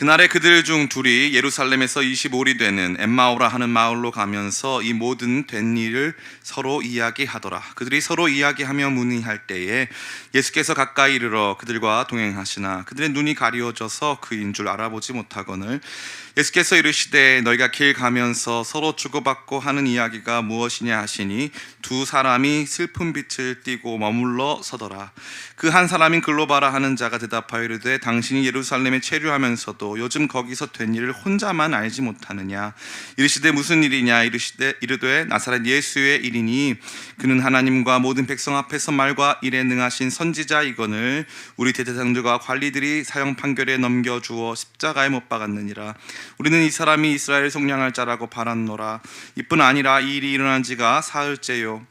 그날에 그들 중 둘이 예루살렘에서 25리 되는 엠마오라 하는 마을로 가면서 이 모든 된 일을 서로 이야기하더라. 그들이 서로 이야기하며 문의할 때에 예수께서 가까이 이르러 그들과 동행하시나 그들의 눈이 가리워져서 그인 줄 알아보지 못하거늘 예수께서 이르시되 너희가 길 가면서 서로 주고받고 하는 이야기가 무엇이냐 하시니 두 사람이 슬픈 빛을 띠고 머물러 서더라. 그 한 사람인 글로바라 하는 자가 대답하여 이르되 당신이 예루살렘에 체류하면서도 요즘 거기서 된 일을 혼자만 알지 못하느냐. 이르시되 무슨 일이냐. 이르되 나사렛 예수의 일이니 그는 하나님과 모든 백성 앞에서 말과 일에 능하신 선지자이거늘 우리 대제사장들과 관리들이 사형 판결에 넘겨주어 십자가에 못 박았느니라. 우리는 이 사람이 이스라엘 속량할 자라고 바랐노라. 이뿐 아니라 이 일이 일어난 지가 사흘째요.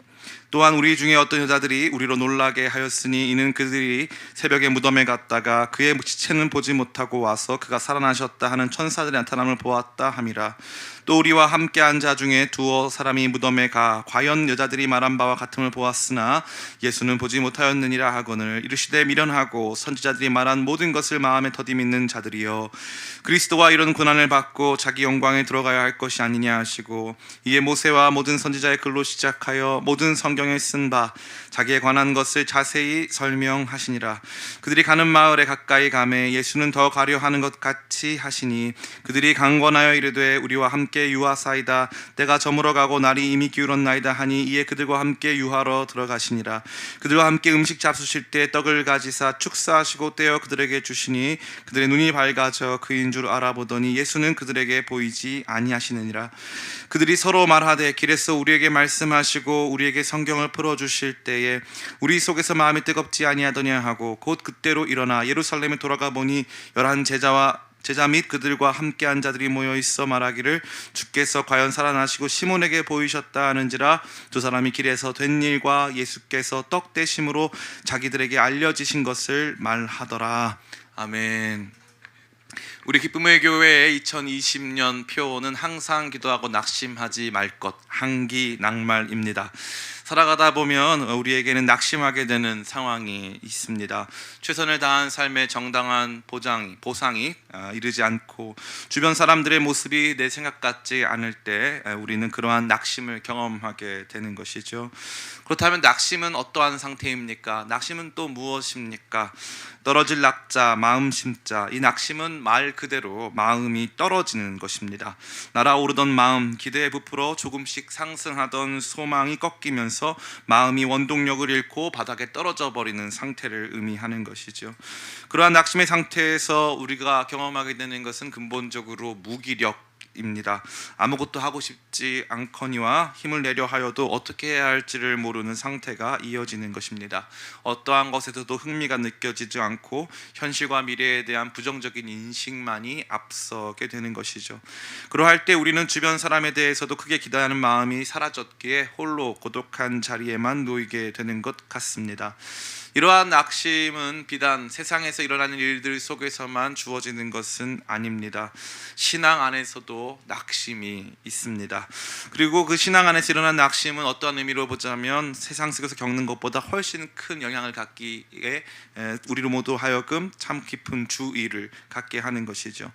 또한 우리 중에 어떤 여자들이 우리로 놀라게 하였으니 이는 그들이 새벽에 무덤에 갔다가 그의 시체는 보지 못하고 와서 그가 살아나셨다 하는 천사들의 나타남을 보았다 함이라. 또 우리와 함께 한 자 중에 두어 사람이 무덤에 가 과연 여자들이 말한 바와 같음을 보았으나 예수는 보지 못하였느니라 하거늘 이르시되 미련하고 선지자들이 말한 모든 것을 마음에 더디 믿는 자들이여 그리스도와 이런 고난을 받고 자기 영광에 들어가야 할 것이 아니냐 하시고 이에 모세와 모든 선지자의 글로 시작하여 모든 성경에 쓴 바 자기에 관한 것을 자세히 설명하시니라. 그들이 가는 마을에 가까이 가매 예수는 더 가려 하는 것 같이 하시니 그들이 강권하여 이르되 우리와 함께 유하사이다. 때가 저물어 가고 날이 이미 기울었나이다 하니 이에 그들과 함께 유하러 들어가시니라. 그들과 함께 음식 잡수실 때 떡을 가지사 축사하시고 떼어 그들에게 주시니 그들의 눈이 밝아져 그인 줄 알아보더니 예수는 그들에게 보이지 아니하시느니라. 그들이 서로 말하되 길에서 우리에게 말씀하시고 우리에게 성경을 풀어주실 때에 우리 속에서 마음이 뜨겁지 아니하더냐 하고 곧 그때로 일어나 예루살렘에 돌아가 보니 11 제자 및 그들과 함께한 자들이 모여 있어 말하기를 주께서 과연 살아나시고 시몬에게 보이셨다 하는지라. 두 사람이 길에서 된 일과 예수께서 떡 떼심으로 자기들에게 알려지신 것을 말하더라. 아멘. 우리 기쁨의 교회의 2020년 표어는 항상 기도하고 낙심하지 말 것, 항기 낭말입니다. 살아가다 보면 우리에게는 낙심하게 되는 상황이 있습니다. 최선을 다한 삶의 정당한 보상이 이르지 않고 주변 사람들의 모습이 내 생각 같지 않을 때 우리는 그러한 낙심을 경험하게 되는 것이죠. 그렇다면 낙심은 어떠한 상태입니까? 낙심은 또 무엇입니까? 떨어질 낙자, 마음 심자. 이 낙심은 말 그대로 마음이 떨어지는 것입니다. 날아오르던 마음, 기대에 부풀어 조금씩 상승하던 소망이 꺾이면서 마음이 원동력을 잃고 바닥에 떨어져 버리는 상태를 의미하는 것이죠. 그러한 낙심의 상태에서 우리가 경험하게 되는 것은 근본적으로 무기력 입니다. 아무것도 하고 싶지 않거니와 힘을 내려 하여도 어떻게 해야 할지를 모르는 상태가 이어지는 것입니다. 어떠한 것에서도 흥미가 느껴지지 않고 현실과 미래에 대한 부정적인 인식만이 앞서게 되는 것이죠. 그러할 때 우리는 주변 사람에 대해서도 크게 기대하는 마음이 사라졌기에 홀로 고독한 자리에만 놓이게 되는 것 같습니다. 이러한 낙심은 비단 세상에서 일어나는 일들 속에서만 주어지는 것은 아닙니다. 신앙 안에서도 낙심이 있습니다. 그리고 그 신앙 안에서 일어난 낙심은 어떠한 의미로 보자면 세상 속에서 겪는 것보다 훨씬 큰 영향을 갖기에 우리로 모두 하여금 참 깊은 주의를 갖게 하는 것이죠.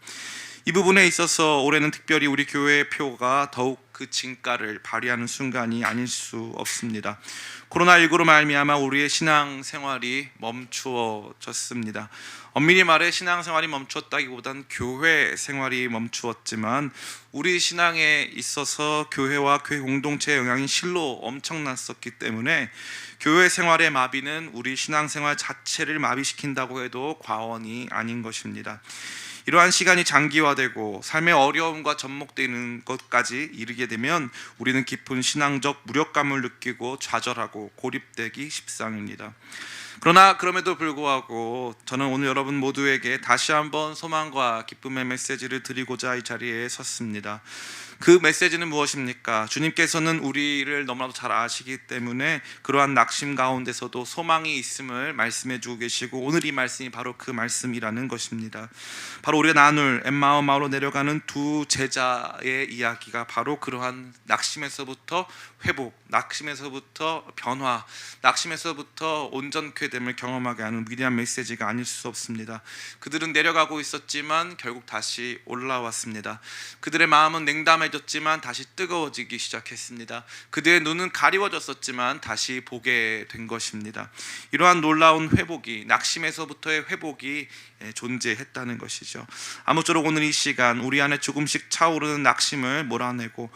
이 부분에 있어서 올해는 특별히 우리 교회의 표가 더욱 그 진가를 발휘하는 순간이 아닐 수 없습니다. 코로나19로 말미암아 우리의 신앙생활이 멈추어졌습니다. 엄밀히 말해 신앙생활이 멈추었다기보단 교회 생활이 멈추었지만 우리 신앙에 있어서 교회와 교회 공동체의 영향이 실로 엄청났었기 때문에 교회 생활의 마비는 우리 신앙생활 자체를 마비시킨다고 해도 과언이 아닌 것입니다. 이러한 시간이 장기화되고 삶의 어려움과 접목되는 것까지 이르게 되면 우리는 깊은 신앙적 무력감을 느끼고 좌절하고 고립되기 십상입니다. 그러나 그럼에도 불구하고 저는 오늘 여러분 모두에게 다시 한번 소망과 기쁨의 메시지를 드리고자 이 자리에 섰습니다. 그 메시지는 무엇입니까? 주님께서는 우리를 너무나도 잘 아시기 때문에 그러한 낙심 가운데서도 소망이 있음을 말씀해 주고 계시고 오늘 이 말씀이 바로 그 말씀이라는 것입니다. 바로 우리가 나눌 엠마오 마을로 내려가는 두 제자의 이야기가 바로 그러한 낙심에서부터 회복, 낙심에서부터 변화, 낙심에서부터 온전케 됨을 경험하게 하는 위대한 메시지가 아닐 수 없습니다. 그들은 내려가고 있었지만 결국 다시 올라왔습니다. 그들의 마음은 냉담해졌지만 다시 뜨거워지기 시작했습니다. 그들의 눈은 가리워졌었지만 다시 보게 된 것입니다. 이러한 놀라운 회복이, 낙심에서부터의 회복이 존재했다는 것이죠. 아무쪼록 오늘 이 시간 우리 안에 조금씩 차오르는 낙심을 몰아내고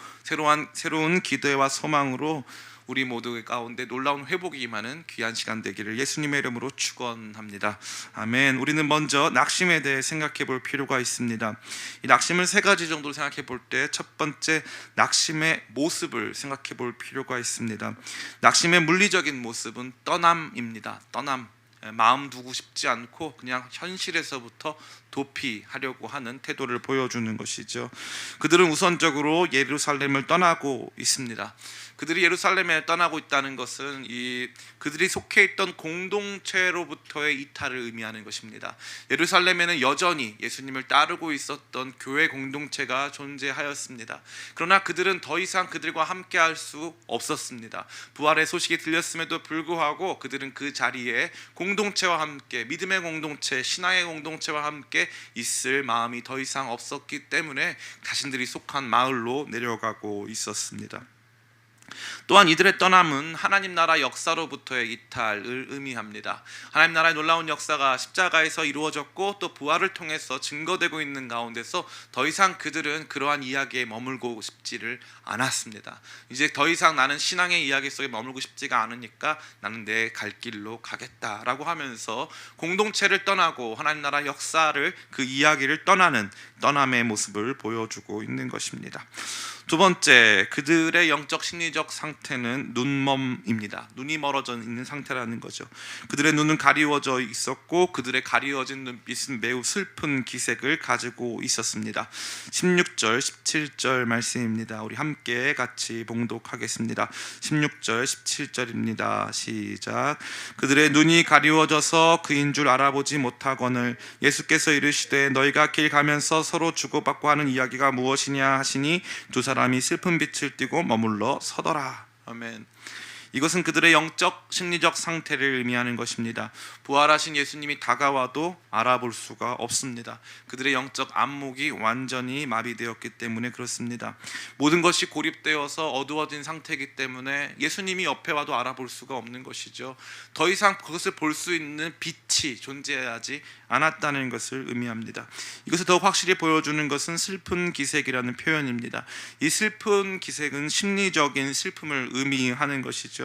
새로운 기대와 소망으로 우리 모두 가운데 놀라운 회복이 임하는 귀한 시간 되기를 예수님의 이름으로 축원합니다. 아멘. 우리는 먼저 낙심에 대해 생각해 볼 필요가 있습니다. 이 낙심을 세 가지 정도로 생각해 볼 때 첫 번째, 낙심의 모습을 생각해 볼 필요가 있습니다. 낙심의 물리적인 모습은 떠남입니다. 떠남. 마음 두고 싶지 않고 그냥 현실에서부터 도피하려고 하는 태도를 보여주는 것이죠. 그들은 우선적으로 예루살렘을 떠나고 있습니다. 그들이 예루살렘에 떠나고 있다는 것은 그들이 속해 있던 공동체로부터의 이탈을 의미하는 것입니다. 예루살렘에는 여전히 예수님을 따르고 있었던 교회 공동체가 존재하였습니다. 그러나 그들은 더 이상 그들과 함께 할 수 없었습니다. 부활의 소식이 들렸음에도 불구하고 그들은 그 자리에 공동체와 함께, 믿음의 공동체, 신앙의 공동체와 함께 있을 마음이 더 이상 없었기 때문에 자신들이 속한 마을로 내려가고 있었습니다. 또한 이들의 떠남은 하나님 나라 역사로부터의 이탈을 의미합니다. 하나님 나라의 놀라운 역사가 십자가에서 이루어졌고 또 부활을 통해서 증거되고 있는 가운데서 더 이상 그들은 그러한 이야기에 머물고 싶지를 않았습니다. 이제 더 이상 나는 신앙의 이야기 속에 머물고 싶지가 않으니까 나는 내 갈 길로 가겠다라고 하면서 공동체를 떠나고 하나님 나라 역사를, 그 이야기를 떠나는 떠남의 모습을 보여주고 있는 것입니다. 두 번째, 그들의 영적 심리적 상태는 눈멈입니다. 눈이 멀어져 있는 상태라는 거죠. 그들의 눈은 가리워져 있었고 그들의 가리워진 눈빛은 매우 슬픈 기색을 가지고 있었습니다. 16절 17절 말씀입니다. 우리 함께 같이 봉독하겠습니다. 16절 17절입니다. 시작. 그들의 눈이 가리워져서 그인 줄 알아보지 못하거늘 예수께서 이르시되 너희가 길 가면서 서로 주고받고 하는 이야기가 무엇이냐 하시니 두 사람이 슬픈 빛을 띠고 머물러 서더라. 아멘. 이것은 그들의 영적 심리적 상태를 의미하는 것입니다. 부활하신 예수님이 다가와도 알아볼 수가 없습니다. 그들의 영적 안목이 완전히 마비되었기 때문에 그렇습니다. 모든 것이 고립되어서 어두워진 상태이기 때문에 예수님이 옆에 와도 알아볼 수가 없는 것이죠. 더 이상 그것을 볼 수 있는 빛이 존재하지 않았다는 것을 의미합니다. 이것을 더욱 확실히 보여주는 것은 슬픈 기색이라는 표현입니다. 이 슬픈 기색은 심리적인 슬픔을 의미하는 것이죠.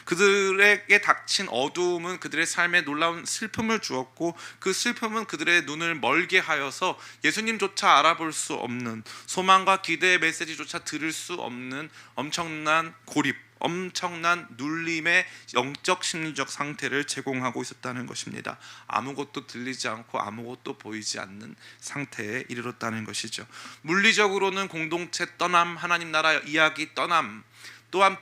그들에게 닥친 어두움은 그들의 삶에 놀라운 슬픔을 주었고 그 슬픔은 그들의 눈을 멀게 하여서 예수님조차 알아볼 수 없는, 소망과 기대의 메시지조차 들을 수 없는 엄청난 고립, 엄청난 눌림의 영적 심리적 상태를 제공하고 있었다는 것입니다. 아무것도 들리지 않고 아무것도 보이지 않는 상태에 이르렀다는 것이죠. 물리적으로는 공동체 떠남, 하나님 나라 이야기 떠남, 또한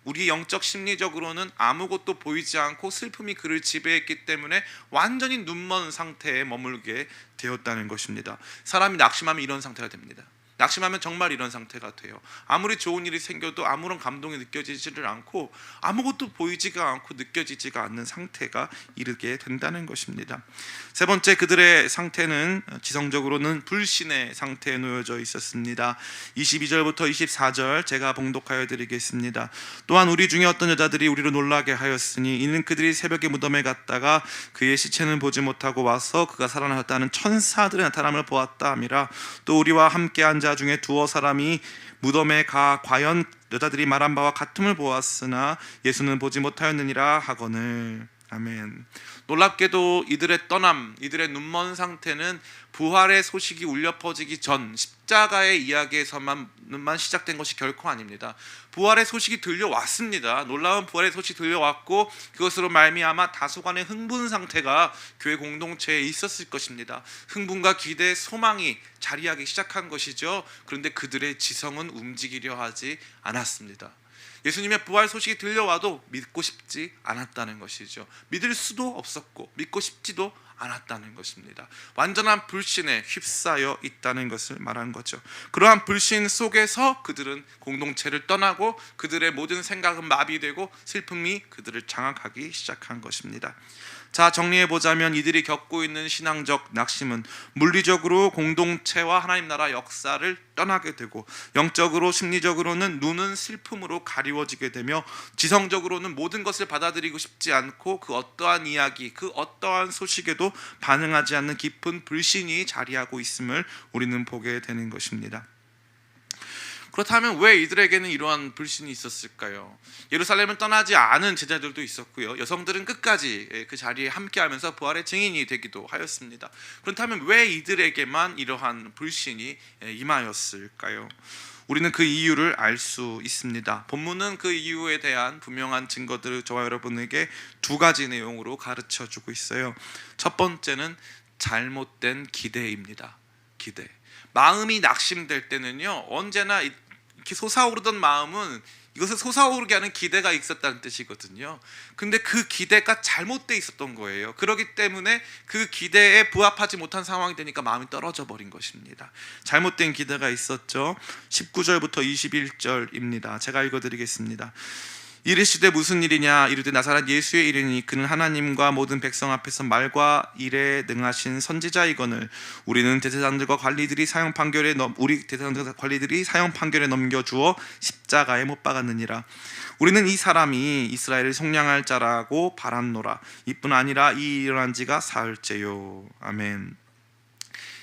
우리 영적 심리적으로는 아무것도 보이지 않고 슬픔이 그를 지배했기 때문에 완전히 눈먼 상태에 머물게 되었다는 것입니다. 사람이 낙심하면 이런 상태가 됩니다. 낙심하면 정말 이런 상태가 돼요. 아무리 좋은 일이 생겨도 아무런 감동이 느껴지지를 않고 아무것도 보이지가 않고 느껴지지가 않는 상태가 이르게 된다는 것입니다. 세 번째, 그들의 상태는 지성적으로는 불신의 상태에 놓여져 있었습니다. 22절부터 24절 제가 봉독하여 드리겠습니다. 또한 우리 중에 어떤 여자들이 우리를 놀라게 하였으니 이는 그들이 새벽에 무덤에 갔다가 그의 시체는 보지 못하고 와서 그가 살아나셨다는 천사들의 나타남을 보았다 함이라. 또 우리와 함께 앉아 중에 두어 사람이 무덤에 가 과연 여자들이 말한 바와 같음을 보았으나 예수는 보지 못하였느니라 하거늘. 아멘. 놀랍게도 이들의 떠남, 이들의 눈먼 상태는 부활의 소식이 울려 퍼지기 전 십자가의 이야기에서만 시작된 것이 결코 아닙니다. 부활의 소식이 들려왔습니다. 놀라운 부활의 소식이 들려왔고 그것으로 말미암아 다소간의 흥분 상태가 교회 공동체에 있었을 것입니다. 흥분과 기대, 소망이 자리하기 시작한 것이죠. 그런데 그들의 지성은 움직이려 하지 않았습니다. 예수님의 부활 소식이 들려와도 믿고 싶지 않았다는 것이죠. 믿을 수도 없었고 믿고 싶지도 않았다는 것입니다. 완전한 불신에 휩싸여 있다는 것을 말하는 거죠. 그러한 불신 속에서 그들은 공동체를 떠나고 그들의 모든 생각은 마비되고 슬픔이 그들을 장악하기 시작한 것입니다. 자, 정리해보자면 이들이 겪고 있는 신앙적 낙심은 물리적으로 공동체와 하나님 나라 역사를 떠나게 되고, 영적으로 심리적으로는 눈은 슬픔으로 가리워지게 되며, 지성적으로는 모든 것을 받아들이고 싶지 않고 그 어떠한 이야기, 그 어떠한 소식에도 반응하지 않는 깊은 불신이 자리하고 있음을 우리는 보게 되는 것입니다. 그렇다면 왜 이들에게는 이러한 불신이 있었을까요? 예루살렘을 떠나지 않은 제자들도 있었고요, 여성들은 끝까지 그 자리에 함께하면서 부활의 증인이 되기도 하였습니다. 그렇다면 왜 이들에게만 이러한 불신이 임하였을까요? 우리는 그 이유를 알 수 있습니다. 본문은 그 이유에 대한 분명한 증거들을 저와 여러분에게 두 가지 내용으로 가르쳐주고 있어요. 첫 번째는 잘못된 기대입니다. 기대. 마음이 낙심될 때는요, 언제나 이렇게 솟아오르던 마음은 이것을 솟아오르게 하는 기대가 있었다는 뜻이거든요. 근데 그 기대가 잘못돼 있었던 거예요. 그렇기 때문에 그 기대에 부합하지 못한 상황이 되니까 마음이 떨어져 버린 것입니다. 잘못된 기대가 있었죠. 19절부터 21절입니다. 제가 읽어드리겠습니다. 이르시되 무슨 일이냐? 이르되 나사렛 예수의 일이니 그는 하나님과 모든 백성 앞에서 말과 일에 능하신 선지자이거늘 우리 대제사장들과 관리들이 사형 판결에 넘겨주어 십자가에 못 박았느니라. 우리는 이 사람이 이스라엘을 속량할 자라고 바랐노라. 이뿐 아니라 이 일어난 지가 사흘째요. 아멘.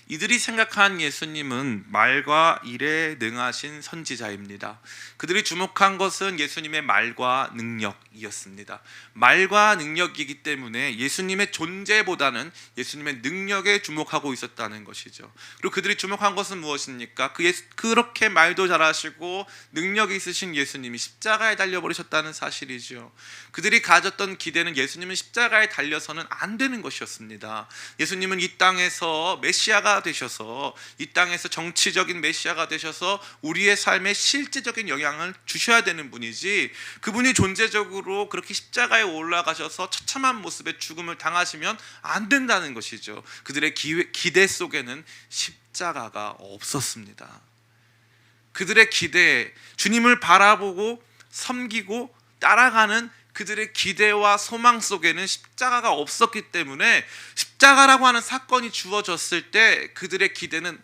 이들이 생각한 예수님은 말과 일에 능하신 선지자입니다. 그들이 주목한 것은 예수님의 말과 능력이었습니다. 말과 능력이기 때문에 예수님의 존재보다는 예수님의 능력에 주목하고 있었다는 것이죠. 그리고 그들이 주목한 것은 무엇입니까? 그렇게 말도 잘하시고 능력이 있으신 예수님이 십자가에 달려버리셨다는 사실이죠. 그들이 가졌던 기대는 예수님은 십자가에 달려서는 안 되는 것이었습니다. 예수님은 이 땅에서 메시아가 되셔서, 이 땅에서 정치적인 메시아가 되셔서 우리의 삶에 실제적인 영향을 주셔야 되는 분이지, 그분이 존재적으로 그렇게 십자가에 올라가셔서 처참한 모습의 죽음을 당하시면 안 된다는 것이죠. 그들의 기대 속에는 십자가가 없었습니다. 그들의 기대, 주님을 바라보고 섬기고 따라가는 그들의 기대와 소망 속에는 십자가가 없었기 때문에 십자가라고 하는 사건이 주어졌을 때 그들의 기대는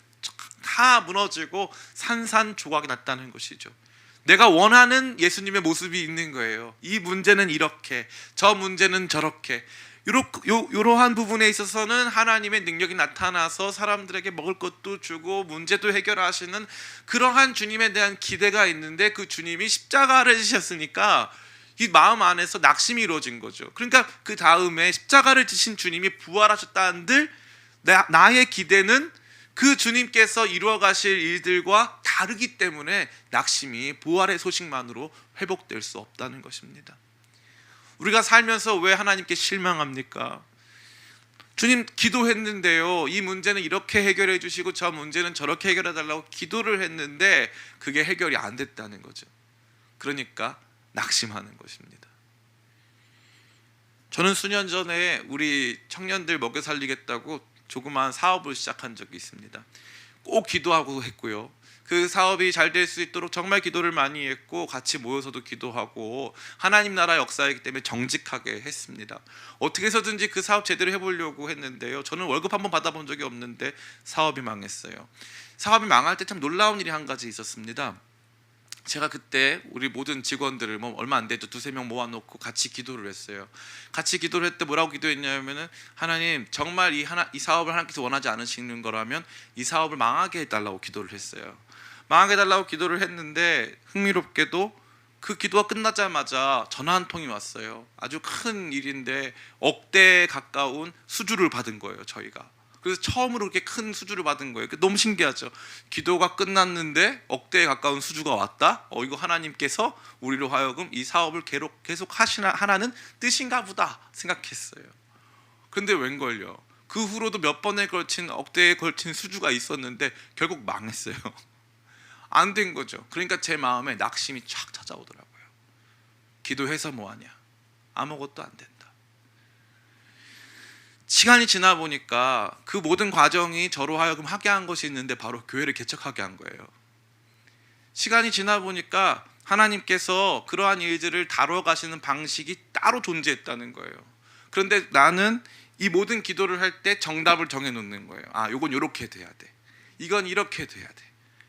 다 무너지고 산산조각이 났다는 것이죠. 내가 원하는 예수님의 모습이 있는 거예요. 이 문제는 이렇게, 저 문제는 저렇게, 이러한 부분에 있어서는 하나님의 능력이 나타나서 사람들에게 먹을 것도 주고 문제도 해결하시는 그러한 주님에 대한 기대가 있는데, 그 주님이 십자가를 지셨으니까 이 마음 안에서 낙심이 이루어진 거죠. 그러니까 그 다음에 십자가를 지신 주님이 부활하셨다는들 나의 기대는 그 주님께서 이루어 가실 일들과 다르기 때문에 낙심이 부활의 소식만으로 회복될 수 없다는 것입니다. 우리가 살면서 왜 하나님께 실망합니까? 주님 기도했는데요, 이 문제는 이렇게 해결해 주시고 저 문제는 저렇게 해결해 달라고 기도를 했는데 그게 해결이 안 됐다는 거죠. 그러니까 낙심하는 것입니다. 저는 수년 전에 우리 청년들 먹여 살리겠다고 조그마한 사업을 시작한 적이 있습니다. 꼭 기도하고 했고요. 그 사업이 잘 될 수 있도록 정말 기도를 많이 했고, 같이 모여서도 기도하고, 하나님 나라 역사이기 때문에 정직하게 했습니다. 어떻게 해서든지 그 사업 제대로 해보려고 했는데요, 저는 월급 한번 받아본 적이 없는데 사업이 망했어요. 사업이 망할 때 참 놀라운 일이 한 가지 있었습니다. 제가 그때 우리 모든 직원들을 얼마 안 돼도 2-3명 모아놓고 같이 기도를 했어요. 같이 기도를 했을 때 뭐라고 기도했냐면은, 하나님 정말 이 사업을 하나님께서 원하지 않으시는 거라면 이 사업을 망하게 해달라고 기도를 했어요. 망하게 해달라고 기도를 했는데, 흥미롭게도 그 기도가 끝나자마자 전화 한 통이 왔어요. 아주 큰 일인데 억대에 가까운 수주를 받은 거예요, 저희가. 그래서 처음으로 그렇게 큰 수주를 받은 거예요. 너무 신기하죠. 기도가 끝났는데 억대에 가까운 수주가 왔다? 이거 하나님께서 우리로 하여금 이 사업을 계속 하시라는 뜻인가 보다 생각했어요. 그런데 웬걸요, 그 후로도 몇 번에 걸친 억대에 걸친 수주가 있었는데 결국 망했어요. 안 된 거죠. 그러니까 제 마음에 낙심이 쫙 찾아오더라고요. 기도해서 뭐하냐, 아무것도 안 된다. 시간이 지나 보니까 그 모든 과정이 저로 하여금 하게 한 것이 있는데 바로 교회를 개척하게 한 거예요. 시간이 지나 보니까 하나님께서 그러한 일들을 다뤄가시는 방식이 따로 존재했다는 거예요. 그런데 나는 이 모든 기도를 할 때 정답을 정해놓는 거예요. 아, 이건 이렇게 돼야 돼. 이건 이렇게 돼야 돼.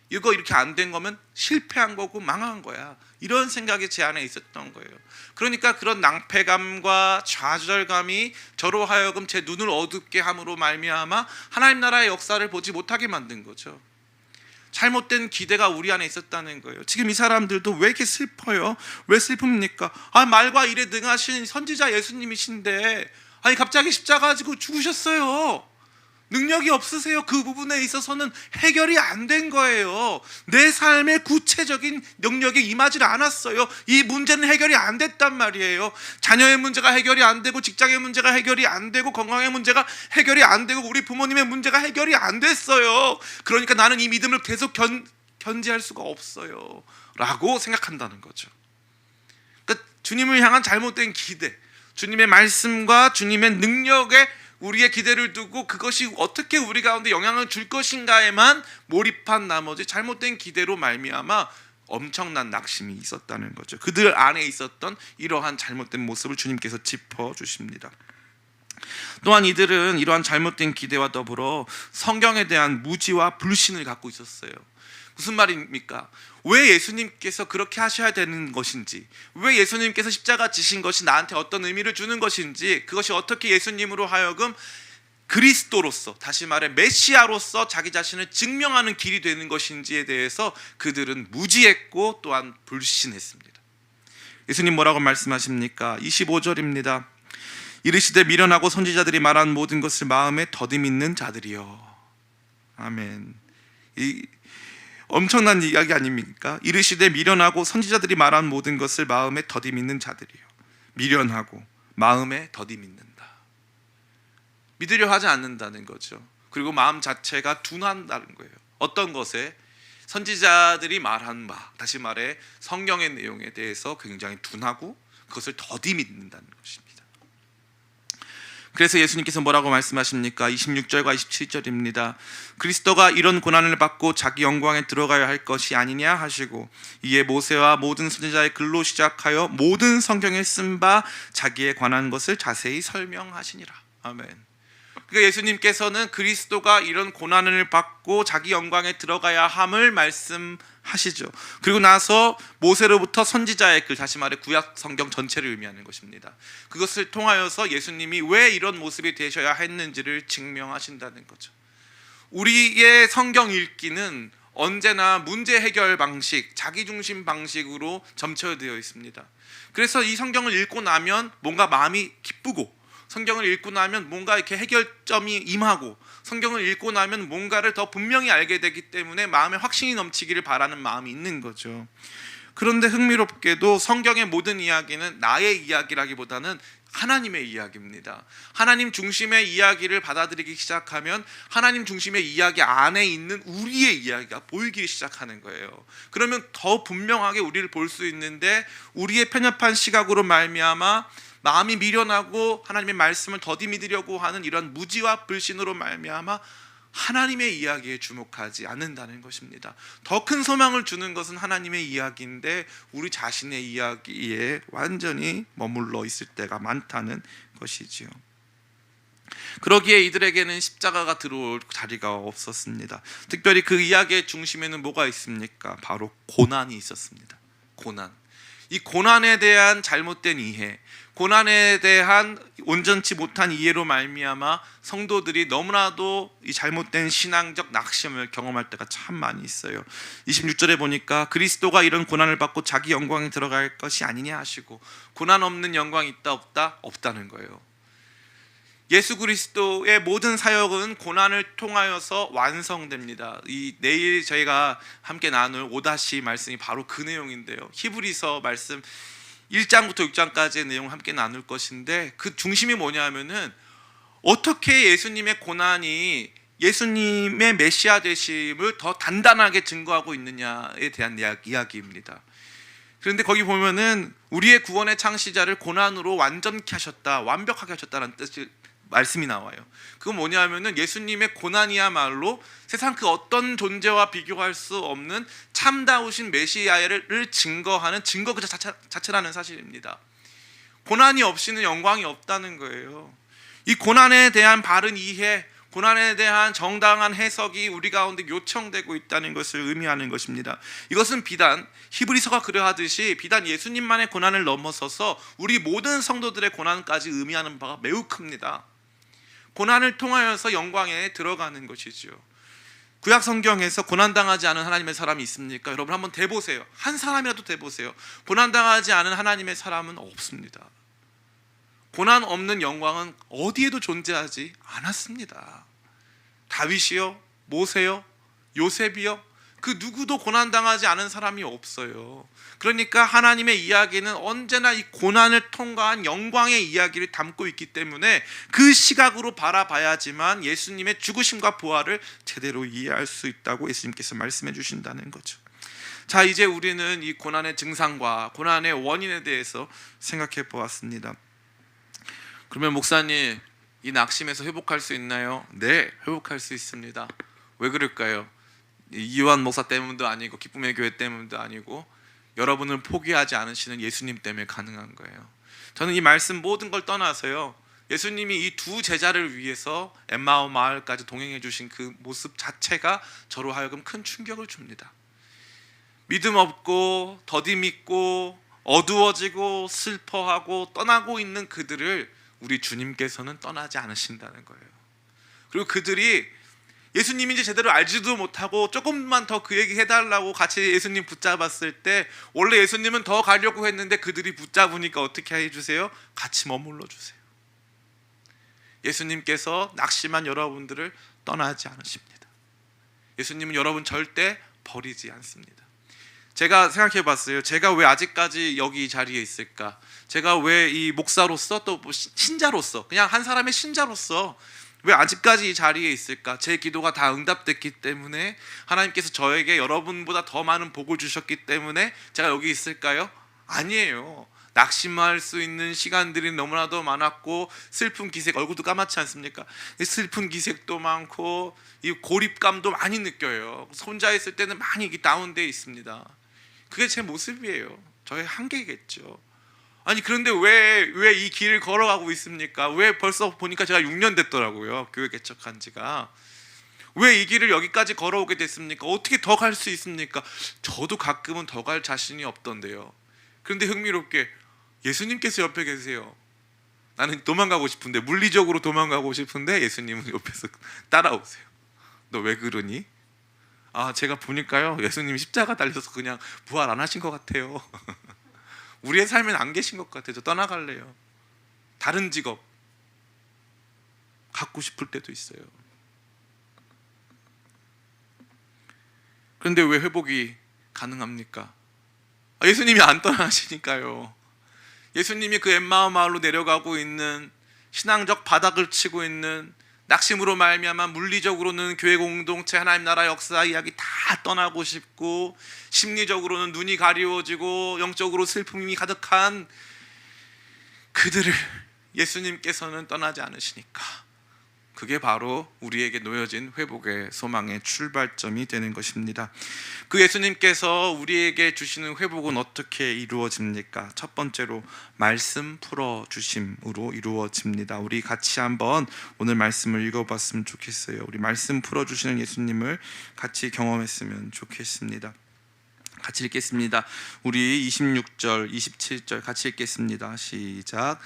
이거 이렇게 안 된 거면 실패한 거고 망한 거야. 이런 생각이 제 안에 있었던 거예요. 그러니까 그런 낭패감과 좌절감이 저로 하여금 제 눈을 어둡게 함으로 말미암아 하나님 나라의 역사를 보지 못하게 만든 거죠. 잘못된 기대가 우리 안에 있었다는 거예요. 지금 이 사람들도 왜 이렇게 슬퍼요? 왜 슬픕니까? 아, 말과 일에 능하신 선지자 예수님이신데 아니 갑자기 십자가 가지고 죽으셨어요. 능력이 없으세요. 그 부분에 있어서는 해결이 안 된 거예요. 내 삶의 구체적인 영역이 임하지 않았어요. 이 문제는 해결이 안 됐단 말이에요. 자녀의 문제가 해결이 안 되고, 직장의 문제가 해결이 안 되고, 건강의 문제가 해결이 안 되고, 우리 부모님의 문제가 해결이 안 됐어요. 그러니까 나는 이 믿음을 계속 견지할 수가 없어요 라고 생각한다는 거죠. 그러니까 주님을 향한 잘못된 기대, 주님의 말씀과 주님의 능력에 우리의 기대를 두고 그것이 어떻게 우리 가운데 영향을 줄 것인가에만 몰입한 나머지 잘못된 기대로 말미암아 엄청난 낙심이 있었다는 거죠. 그들 안에 있었던 이러한 잘못된 모습을 주님께서 짚어주십니다. 또한 이들은 이러한 잘못된 기대와 더불어 성경에 대한 무지와 불신을 갖고 있었어요. 무슨 말입니까? 왜 예수님께서 그렇게 하셔야 되는 것인지, 왜 예수님께서 십자가 지신 것이 나한테 어떤 의미를 주는 것인지, 그것이 어떻게 예수님으로 하여금 그리스도로서, 다시 말해 메시아로서 자기 자신을 증명하는 길이 되는 것인지에 대해서 그들은 무지했고 또한 불신했습니다. 예수님 뭐라고 말씀하십니까? 25절입니다. 이르시되 미련하고 선지자들이 말한 모든 것을 마음에 더듬이는 자들이여. 아멘. 이 엄청난 이야기 아닙니까? 이르시되 미련하고 선지자들이 말한 모든 것을 마음에 더듬이는 자들이요. 미련하고 마음에 더듬이는다. 믿으려 하지 않는다는 거죠. 그리고 마음 자체가 둔한다는 거예요. 어떤 것에? 선지자들이 말한 바, 다시 말해 성경의 내용에 대해서 굉장히 둔하고 그것을 더듬이는다는 것입니다. 그래서 예수님께서 뭐라고 말씀하십니까? 26절과 27절입니다. 그리스도가 이런 고난을 받고 자기 영광에 들어가야 할 것이 아니냐 하시고, 이에 모세와 모든 선지자의 글로 시작하여 모든 성경에 쓴 바 자기에 관한 것을 자세히 설명하시니라. 아멘. 그러니까 예수님께서는 그리스도가 이런 고난을 받고 자기 영광에 들어가야 함을 말씀하시죠. 그리고 나서 모세로부터 선지자의 글, 다시 말해 구약 성경 전체를 의미하는 것입니다. 그것을 통하여서 예수님이 왜 이런 모습이 되셔야 했는지를 증명하신다는 거죠. 우리의 성경 읽기는 언제나 문제 해결 방식, 자기중심 방식으로 점철되어 있습니다. 그래서 이 성경을 읽고 나면 뭔가 마음이 기쁘고, 성경을 읽고 나면 뭔가 이렇게 해결점이 임하고, 성경을 읽고 나면 뭔가를 더 분명히 알게 되기 때문에 마음에 확신이 넘치기를 바라는 마음이 있는 거죠. 그런데 흥미롭게도 성경의 모든 이야기는 나의 이야기라기보다는 하나님의 이야기입니다. 하나님 중심의 이야기를 받아들이기 시작하면 하나님 중심의 이야기 안에 있는 우리의 이야기가 보이기 시작하는 거예요. 그러면 더 분명하게 우리를 볼 수 있는데, 우리의 편협한 시각으로 말미암아 마음이 미련하고 하나님의 말씀을 더디 믿으려고 하는 이런 무지와 불신으로 말미암아 하나님의 이야기에 주목하지 않는다는 것입니다. 더 큰 소망을 주는 것은 하나님의 이야기인데 우리 자신의 이야기에 완전히 머물러 있을 때가 많다는 것이지요. 그러기에 이들에게는 십자가가 들어올 자리가 없었습니다. 특별히 그 이야기의 중심에는 뭐가 있습니까? 바로 고난이 있었습니다. 고난. 이 고난에 대한 잘못된 이해, 고난에 대한 온전치 못한 이해로 말미암아 성도들이 너무나도 이 잘못된 신앙적 낙심을 경험할 때가 참 많이 있어요. 26절에 보니까 그리스도가 이런 고난을 받고 자기 영광에 들어갈 것이 아니냐 하시고, 고난 없는 영광이 있다 없다? 없다는 거예요. 예수 그리스도의 모든 사역은 고난을 통하여서 완성됩니다. 이 내일 저희가 함께 나눌 5다시 말씀이 바로 그 내용인데요. 히브리서 말씀 1장부터 6장까지의 내용을 함께 나눌 것인데, 그 중심이 뭐냐면은 어떻게 예수님의 고난이 예수님의 메시아 되심을 더 단단하게 증거하고 있느냐에 대한 이야기입니다. 그런데 거기 보면은 우리의 구원의 창시자를 고난으로 완전케 하셨다, 완벽하게 하셨다는 뜻을 말씀이 나와요. 그건 뭐냐면은 예수님의 고난이야말로 세상 그 어떤 존재와 비교할 수 없는 참다우신 메시아를 증거하는 증거 그 자체라는 사실입니다. 고난이 없이는 영광이 없다는 거예요. 이 고난에 대한 바른 이해, 고난에 대한 정당한 해석이 우리 가운데 요청되고 있다는 것을 의미하는 것입니다. 이것은 비단 히브리서가 그러하듯이 비단 예수님만의 고난을 넘어서서 우리 모든 성도들의 고난까지 의미하는 바가 매우 큽니다. 고난을 통하여서 영광에 들어가는 것이죠. 구약 성경에서 고난당하지 않은 하나님의 사람이 있습니까? 여러분 한번 대보세요. 한 사람이라도 대보세요. 고난당하지 않은 하나님의 사람은 없습니다. 고난 없는 영광은 어디에도 존재하지 않았습니다. 다윗이요, 모세요, 요셉이요, 그 누구도 고난당하지 않은 사람이 없어요. 그러니까 하나님의 이야기는 언제나 이 고난을 통과한 영광의 이야기를 담고 있기 때문에 그 시각으로 바라봐야지만 예수님의 죽으심과 부활을 제대로 이해할 수 있다고 예수님께서 말씀해 주신다는 거죠. 자, 이제 우리는 이 고난의 증상과 고난의 원인에 대해서 생각해 보았습니다. 그러면 목사님, 이 낙심에서 회복할 수 있나요? 네, 회복할 수 있습니다. 왜 그럴까요? 이완 목사 때문도 아니고 기쁨의 교회 때문도 아니고 여러분을 포기하지 않으시는 예수님 때문에 가능한 거예요. 저는 이 말씀 모든 걸 떠나서요, 예수님이 이 두 제자를 위해서 엠마오 마을까지 동행해 주신 그 모습 자체가 저로 하여금 큰 충격을 줍니다. 믿음 없고 더디 믿고 어두워지고 슬퍼하고 떠나고 있는 그들을 우리 주님께서는 떠나지 않으신다는 거예요. 그리고 그들이 예수님인지 제대로 알지도 못하고 조금만 더 그 얘기 해달라고 같이 예수님 붙잡았을 때 원래 예수님은 더 가려고 했는데 그들이 붙잡으니까 어떻게 해주세요? 같이 머물러 주세요. 예수님께서 낙심한 여러분들을 떠나지 않으십니다. 예수님은 여러분 절대 버리지 않습니다. 제가 생각해 봤어요. 제가 왜 아직까지 여기 이 자리에 있을까? 제가 왜 이 목사로서 또 신자로서 그냥 한 사람의 신자로서 왜 아직까지 이 자리에 있을까? 제 기도가 다 응답됐기 때문에 하나님께서 저에게 여러분보다 더 많은 복을 주셨기 때문에 제가 여기 있을까요? 아니에요. 낙심할 수 있는 시간들이 너무나도 많았고 슬픈 기색, 얼굴도 까맣지 않습니까? 슬픈 기색도 많고 이 고립감도 많이 느껴요. 혼자 있을 때는 많이 다운되어 있습니다. 그게 제 모습이에요. 저의 한계겠죠. 아니 그런데 왜 이 길을 걸어가고 있습니까? 왜 벌써 보니까 제가 6년 됐더라고요. 교회 개척한 지가. 왜 이 길을 여기까지 걸어오게 됐습니까? 어떻게 더 갈 수 있습니까? 저도 가끔은 더 갈 자신이 없던데요. 그런데 흥미롭게 예수님께서 옆에 계세요. 나는 도망가고 싶은데, 물리적으로 도망가고 싶은데 예수님은 옆에서 따라오세요. 너 왜 그러니? 아, 제가 보니까요 예수님이 십자가 달려서 그냥 부활 안 하신 것 같아요. 우리의 삶엔 안 계신 것 같아요. 저 떠나갈래요. 다른 직업 갖고 싶을 때도 있어요. 그런데 왜 회복이 가능합니까? 예수님이 안 떠나시니까요. 예수님이 그 엠마오 마을로 내려가고 있는, 신앙적 바닥을 치고 있는, 낙심으로 말미암아 물리적으로는 교회 공동체, 하나님 나라 역사 이야기 다 떠나고 싶고, 심리적으로는 눈이 가리워지고 영적으로 슬픔이 가득한 그들을 예수님께서는 떠나지 않으시니까 그게 바로 우리에게 놓여진 회복의 소망의 출발점이 되는 것입니다. 그 예수님께서 우리에게 주시는 회복은 어떻게 이루어집니까? 첫 번째로 말씀 풀어주심으로 이루어집니다. 우리 같이 한번 오늘 말씀을 읽어봤으면 좋겠어요. 우리 말씀 풀어주시는 예수님을 같이 경험했으면 좋겠습니다. 같이 읽겠습니다. 우리 26절, 27절 같이 읽겠습니다. 시작.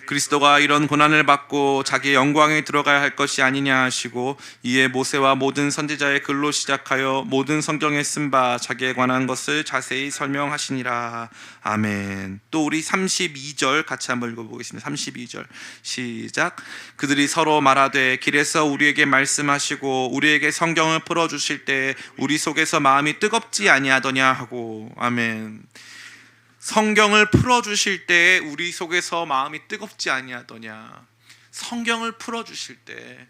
그리스도가 이런 고난을 받고 자기의 영광에 들어가야 할 것이 아니냐 하시고 이에 모세와 모든 선지자의 글로 시작하여 모든 성경에 쓴 바 자기에 관한 것을 자세히 설명하시니라. 아멘. 또 우리 32절 같이 한번 읽어보겠습니다. 32절 시작. 그들이 서로 말하되 길에서 우리에게 말씀하시고 우리에게 성경을 풀어주실 때 우리 속에서 마음이 뜨겁지 아니하더냐 하고. 아멘. 성경을 풀어주실 때 우리 속에서 마음이 뜨겁지 아니하더냐. 성경을 풀어주실 때,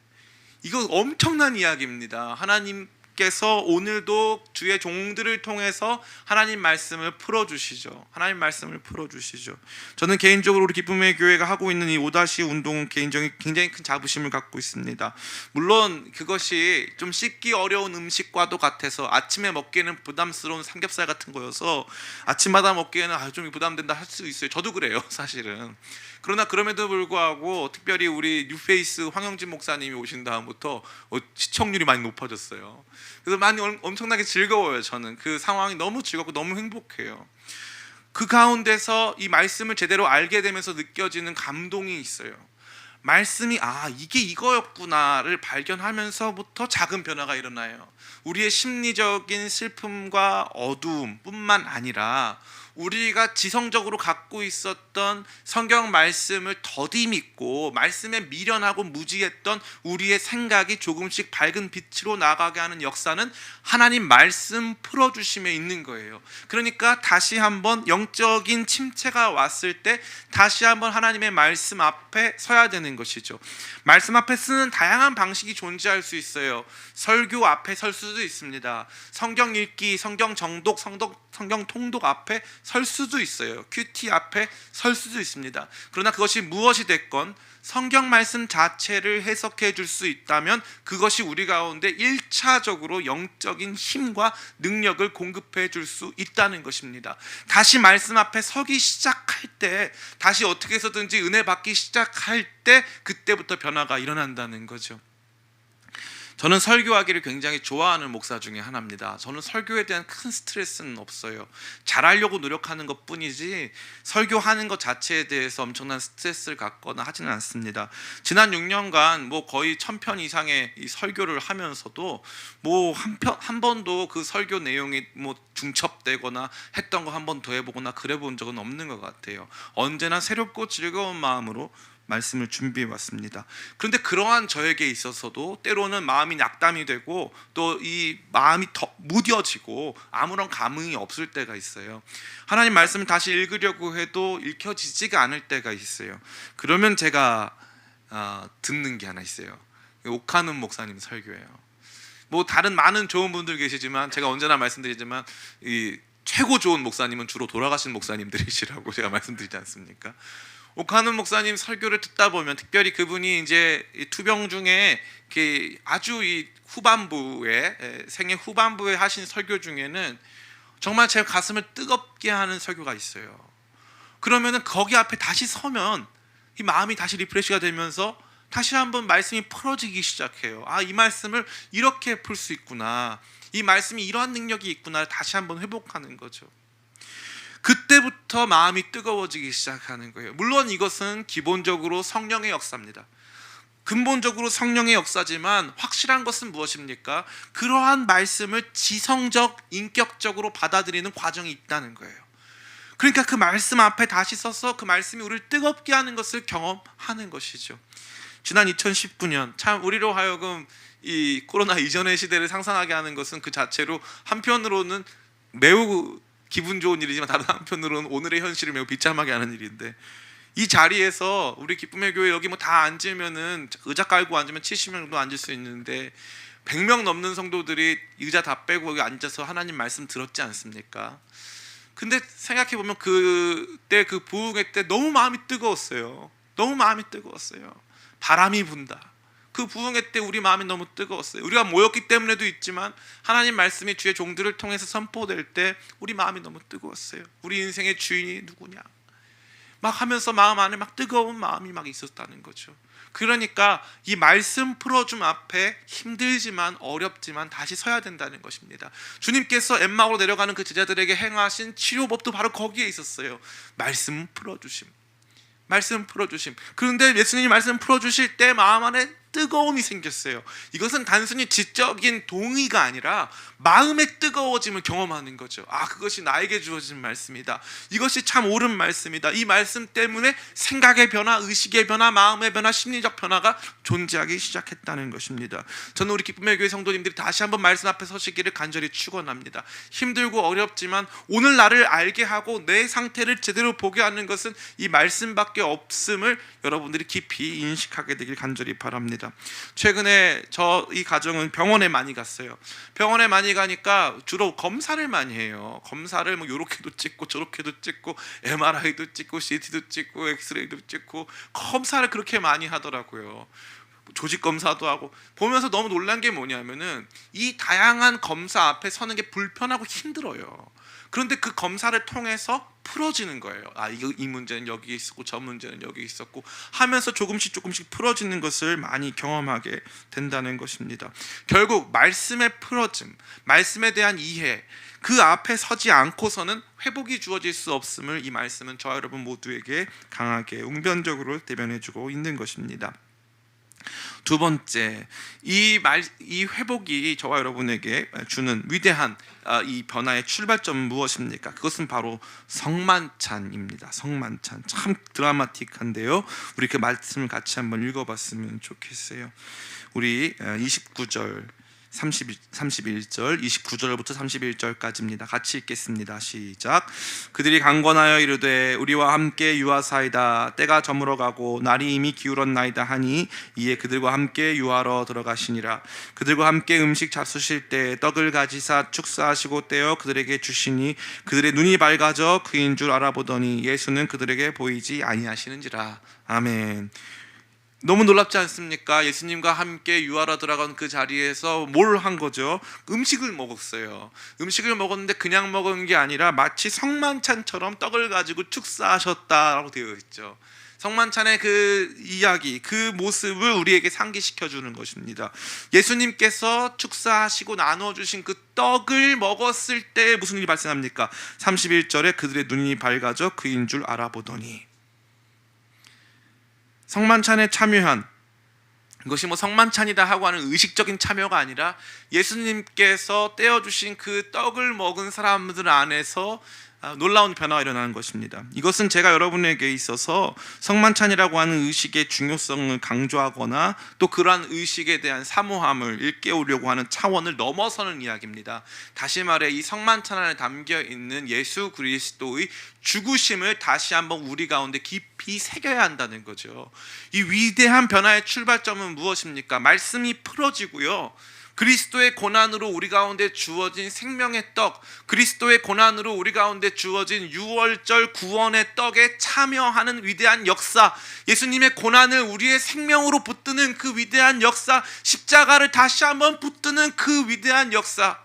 이거 엄청난 이야기입니다. 하나님 하나님께서 오늘도 주의 종들을 통해서 하나님 말씀을 풀어주시죠. 하나님 말씀을 풀어주시죠. 저는 개인적으로 우리 기쁨의 교회가 하고 있는 이 5다시 운동은 개인적인 굉장히 큰 자부심을 갖고 있습니다. 물론 그것이 좀 씻기 어려운 음식과도 같아서 아침에 먹기에는 부담스러운 삼겹살 같은 거여서 아침마다 먹기에는 좀 부담된다 할 수 있어요. 저도 그래요, 사실은. 그러나 그럼에도 불구하고 특별히 우리 뉴페이스 황영진 목사님이 오신 다음부터 시청률이 많이 높아졌어요. 그래서 많이 엄청나게 즐거워요. 저는 그 상황이 너무 즐겁고 너무 행복해요. 그 가운데서 이 말씀을 제대로 알게 되면서 느껴지는 감동이 있어요. 말씀이 이게 이거였구나를 발견하면서부터 작은 변화가 일어나요. 우리의 심리적인 슬픔과 어두움뿐만 아니라 우리가 지성적으로 갖고 있었던 성경 말씀을 더디 믿고 말씀에 미련하고 무지했던 우리의 생각이 조금씩 밝은 빛으로 나가게 하는 역사는 하나님 말씀 풀어주심에 있는 거예요. 그러니까 다시 한번 영적인 침체가 왔을 때 다시 한번 하나님의 말씀 앞에 서야 되는 것이죠. 말씀 앞에 쓰는 다양한 방식이 존재할 수 있어요. 설교 앞에 설 수도 있습니다. 성경 읽기, 성경 정독, 성경 통독 앞에 설 수도 있어요. 큐티 앞에 설 수도 있습니다. 그러나 그것이 무엇이 됐건 성경 말씀 자체를 해석해 줄 수 있다면 그것이 우리 가운데 1차적으로 영적인 힘과 능력을 공급해 줄 수 있다는 것입니다. 다시 말씀 앞에 서기 시작할 때, 다시 어떻게 해서든지 은혜 받기 시작할 때 그때부터 변화가 일어난다는 거죠. 저는 설교하기를 굉장히 좋아하는 목사 중에 하나입니다. 저는 설교에 대한 큰 스트레스는 없어요. 잘하려고 노력하는 것뿐이지 설교하는 것 자체에 대해서 엄청난 스트레스를 갖거나 하지는 않습니다. 지난 6년간 거의 1000편 이상의 이 설교를 하면서도 한 번도 그 설교 내용이 중첩되거나 했던 거 한 번 더 해보거나 그래 본 적은 없는 것 같아요. 언제나 새롭고 즐거운 마음으로 말씀을 준비해 왔습니다. 그런데 그러한 저에게 있어서도 때로는 마음이 낙담이 되고 또 이 마음이 더 무뎌지고 아무런 감흥이 없을 때가 있어요. 하나님 말씀을 다시 읽으려고 해도 읽혀지지가 않을 때가 있어요. 그러면 제가 듣는 게 하나 있어요. 옥하는 목사님 설교예요. 다른 많은 좋은 분들 계시지만 제가 언제나 말씀드리지만 이 최고 좋은 목사님은 주로 돌아가신 목사님들이시라고 제가 말씀드리지 않습니까? 옥하는 목사님 설교를 듣다 보면 특별히 그분이 이제 투병 중에 아주 이 후반부에 생애 후반부에 하신 설교 중에는 정말 제 가슴을 뜨겁게 하는 설교가 있어요. 그러면은 거기 앞에 다시 서면 이 마음이 다시 리프레시가 되면서 다시 한번 말씀이 풀어지기 시작해요. 이 말씀을 이렇게 풀 수 있구나. 이 말씀이 이러한 능력이 있구나. 다시 한번 회복하는 거죠. 그때부터 마음이 뜨거워지기 시작하는 거예요. 물론 이것은 기본적으로 성령의 역사입니다. 근본적으로 성령의 역사지만 확실한 것은 무엇입니까? 그러한 말씀을 지성적, 인격적으로 받아들이는 과정이 있다는 거예요. 그러니까 그 말씀 앞에 다시 서서 그 말씀이 우리를 뜨겁게 하는 것을 경험하는 것이죠. 지난 2019년 참 우리로 하여금 이 코로나 이전의 시대를 상상하게 하는 것은 그 자체로 한편으로는 매우 기분 좋은 일이지만 다른 한편으로는 오늘의 현실을 매우 비참하게 하는 일인데, 이 자리에서 우리 기쁨의 교회 여기 다 앉으면은 의자 깔고 앉으면 70명 정도 앉을 수 있는데 100명 넘는 성도들이 의자 다 빼고 여기 앉아서 하나님 말씀 들었지 않습니까? 근데 생각해 보면 그때 그 부흥회 때 너무 마음이 뜨거웠어요. 너무 마음이 뜨거웠어요. 바람이 분다. 그 부흥회 때 우리 마음이 너무 뜨거웠어요. 우리가 모였기 때문에도 있지만 하나님 말씀이 주의 종들을 통해서 선포될 때 우리 마음이 너무 뜨거웠어요. 우리 인생의 주인이 누구냐 막 하면서 마음 안에 막 뜨거운 마음이 막 있었다는 거죠. 그러니까 이 말씀 풀어줌 앞에 힘들지만 어렵지만 다시 서야 된다는 것입니다. 주님께서 엠마오로 내려가는 그 제자들에게 행하신 치료법도 바로 거기에 있었어요. 말씀 풀어주심. 말씀 풀어주심. 그런데 예수님이 말씀 풀어주실 때 마음 안에 뜨거움이 생겼어요. 이것은 단순히 지적인 동의가 아니라 마음의 뜨거워짐을 경험하는 거죠. 그것이 나에게 주어진 말씀이다. 이것이 참 옳은 말씀이다. 이 말씀 때문에 생각의 변화, 의식의 변화, 마음의 변화, 심리적 변화가 존재하기 시작했다는 것입니다. 저는 우리 기쁨의 교회 성도님들이 다시 한번 말씀 앞에 서시기를 간절히 축원합니다. 힘들고 어렵지만 오늘 나를 알게 하고 내 상태를 제대로 보게 하는 것은 이 말씀밖에 없음을 여러분들이 깊이 인식하게 되길 간절히 바랍니다. 것입니다. 최근에 이 가정은 병원에 많이 갔어요. 병원에 많이 가니까 주로 검사를 많이 해요. 검사를 뭐 요렇게도 찍고 저렇게도 찍고 MRI도 찍고 CT도 찍고 엑스레이도 찍고 검사를 그렇게 많이 하더라고요. 조직 검사도 하고 보면서 너무 놀란 게 뭐냐면은 이 다양한 검사 앞에 서는 게 불편하고 힘들어요. 그런데 그 검사를 통해서 풀어지는 거예요. 이 문제는 여기 있었고 저 문제는 여기 있었고 하면서 조금씩 풀어지는 것을 많이 경험하게 된다는 것입니다. 결국 말씀의 풀어짐, 말씀에 대한 이해, 그 앞에 서지 않고서는 회복이 주어질 수 없음을 이 말씀은 저와 여러분 모두에게 강하게 웅변적으로 대변해주고 있는 것입니다. 두 번째, 이 회복이 저와 여러분에게 주는 위대한 이 변화의 출발점은 무엇입니까? 그것은 바로 성만찬입니다. 성만찬, 참 드라마틱한데요. 우리 그 말씀을 같이 한번 읽어봤으면 좋겠어요. 우리 29절 31절 29절부터 31절까지입니다. 같이 읽겠습니다. 시작. 그들이 강권하여 이르되 우리와 함께 유하사이다. 때가 저물어가고 날이 이미 기울었나이다 하니 이에 그들과 함께 유하러 들어가시니라. 그들과 함께 음식 잡수실 때 떡을 가지사 축사하시고 떼어 그들에게 주시니 그들의 눈이 밝아져 그인 줄 알아보더니 예수는 그들에게 보이지 아니하시는지라. 아멘. 너무 놀랍지 않습니까? 예수님과 함께 유하러 들어간 그 자리에서 뭘 한 거죠? 음식을 먹었어요. 음식을 먹었는데 그냥 먹은 게 아니라 마치 성만찬처럼 떡을 가지고 축사하셨다라고 되어 있죠. 성만찬의 그 이야기, 그 모습을 우리에게 상기시켜 주는 것입니다. 예수님께서 축사하시고 나눠주신 그 떡을 먹었을 때 무슨 일이 발생합니까? 31절에 그들의 눈이 밝아져 그인 줄 알아보더니. 성만찬에 참여한, 이것이 뭐 성만찬이다 하고 하는 의식적인 참여가 아니라 예수님께서 떼어주신 그 떡을 먹은 사람들 안에서 놀라운 변화가 일어나는 것입니다. 이것은 제가 여러분에게 있어서 성만찬이라고 하는 의식의 중요성을 강조하거나 또 그러한 의식에 대한 사모함을 일깨우려고 하는 차원을 넘어서는 이야기입니다. 다시 말해 이 성만찬 안에 담겨 있는 예수 그리스도의 죽으심을 다시 한번 우리 가운데 깊이 새겨야 한다는 거죠. 이 위대한 변화의 출발점은 무엇입니까? 말씀이 풀어지고요. 그리스도의 고난으로 우리 가운데 주어진 생명의 떡, 그리스도의 고난으로 우리 가운데 주어진 유월절 구원의 떡에 참여하는 위대한 역사, 예수님의 고난을 우리의 생명으로 붙드는 그 위대한 역사, 십자가를 다시 한번 붙드는 그 위대한 역사,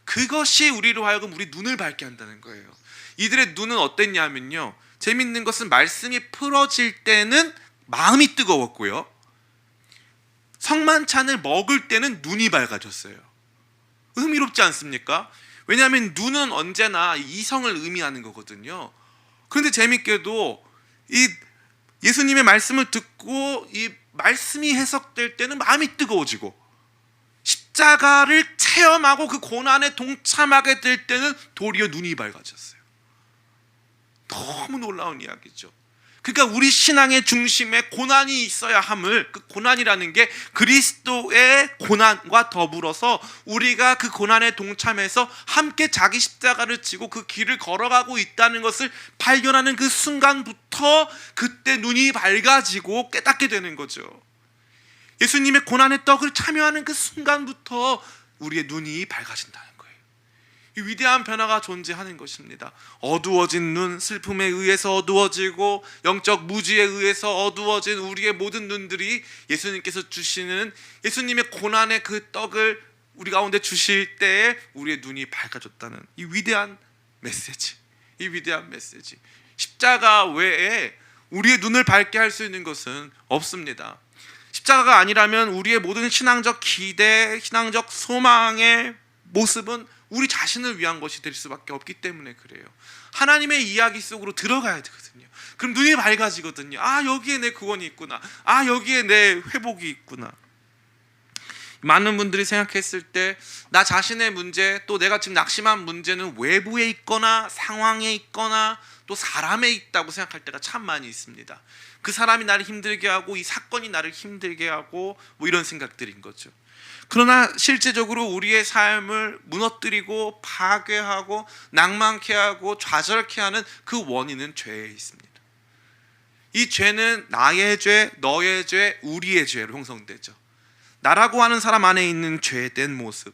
그것이 우리로 하여금 우리 눈을 밝게 한다는 거예요. 이들의 눈은 어땠냐면요, 재밌는 것은 말씀이 풀어질 때는 마음이 뜨거웠고요, 성만찬을 먹을 때는 눈이 밝아졌어요. 흥미롭지 않습니까? 왜냐하면 눈은 언제나 이성을 의미하는 거거든요. 그런데 재밌게도 이 예수님의 말씀을 듣고 이 말씀이 해석될 때는 마음이 뜨거워지고, 십자가를 체험하고 그 고난에 동참하게 될 때는 도리어 눈이 밝아졌어요. 너무 놀라운 이야기죠. 그러니까 우리 신앙의 중심에 고난이 있어야 함을, 그 고난이라는 게 그리스도의 고난과 더불어서 우리가 그 고난에 동참해서 함께 자기 십자가를 지고 그 길을 걸어가고 있다는 것을 발견하는 그 순간부터 그때 눈이 밝아지고 깨닫게 되는 거죠. 예수님의 고난의 떡을 참여하는 그 순간부터 우리의 눈이 밝아진다는 거예요. 이 위대한 변화가 존재하는 것입니다. 어두워진 눈, 슬픔에 의해서 어두워지고 영적 무지에 의해서 어두워진 우리의 모든 눈들이 예수님께서 주시는 예수님의 고난의 그 떡을 우리 가운데 주실 때에 우리의 눈이 밝아졌다는 이 위대한 메시지, 이 위대한 메시지. 십자가 외에 우리의 눈을 밝게 할 수 있는 것은 없습니다. 십자가가 아니라면 우리의 모든 신앙적 기대, 신앙적 소망의 모습은 우리 자신을 위한 것이 될 수밖에 없기 때문에 그래요. 하나님의 이야기 속으로 들어가야 되거든요. 그럼 눈이 밝아지거든요. 아, 여기에 내 구원이 있구나. 아, 여기에 내 회복이 있구나. 많은 분들이 생각했을 때 나 자신의 문제, 또 내가 지금 낙심한 문제는 외부에 있거나 상황에 있거나 또 사람에 있다고 생각할 때가 참 많이 있습니다. 그 사람이 나를 힘들게 하고 이 사건이 나를 힘들게 하고 뭐 이런 생각들인 거죠. 그러나 실제적으로 우리의 삶을 무너뜨리고 파괴하고 낭만케 하고 좌절케 하는 그 원인은 죄에 있습니다. 이 죄는 나의 죄, 너의 죄, 우리의 죄로 형성되죠. 나라고 하는 사람 안에 있는 죄된 모습,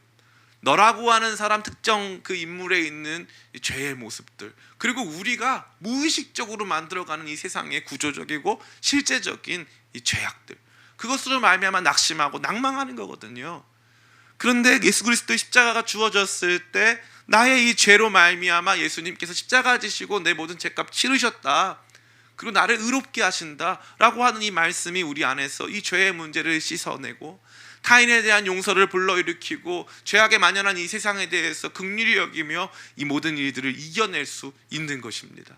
너라고 하는 사람 특정 그 인물에 있는 죄의 모습들, 그리고 우리가 무의식적으로 만들어가는 이 세상의 구조적이고 실제적인 이 죄악들, 그것으로 말미암아 낙심하고 낭망하는 거거든요. 그런데 예수 그리스도의 십자가가 주어졌을 때 나의 이 죄로 말미암아 예수님께서 십자가 지시고 내 모든 죄값 치르셨다, 그리고 나를 의롭게 하신다라고 하는 이 말씀이 우리 안에서 이 죄의 문제를 씻어내고 타인에 대한 용서를 불러일으키고 죄악에 만연한 이 세상에 대해서 긍휼히 여기며 이 모든 일들을 이겨낼 수 있는 것입니다.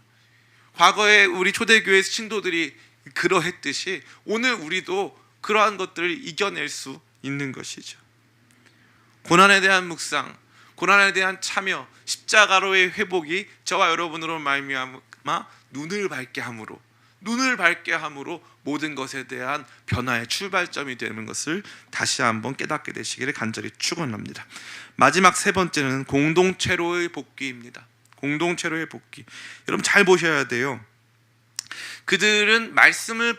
과거에 우리 초대교회 신도들이 그러했듯이 오늘 우리도 그러한 것들을 이겨낼 수 있는 것이죠. 고난에 대한 묵상, 고난에 대한 참여, 십자가로의 회복이 저와 여러분으로 말미암아 눈을 밝게 함으로 모든 것에 대한 변화의 출발점이 되는 것을 다시 한번 깨닫게 되시기를 간절히 축원합니다. 마지막 세 번째는 공동체로의 복귀입니다. 공동체로의 복귀. 여러분 잘 보셔야 돼요. 그들은 말씀이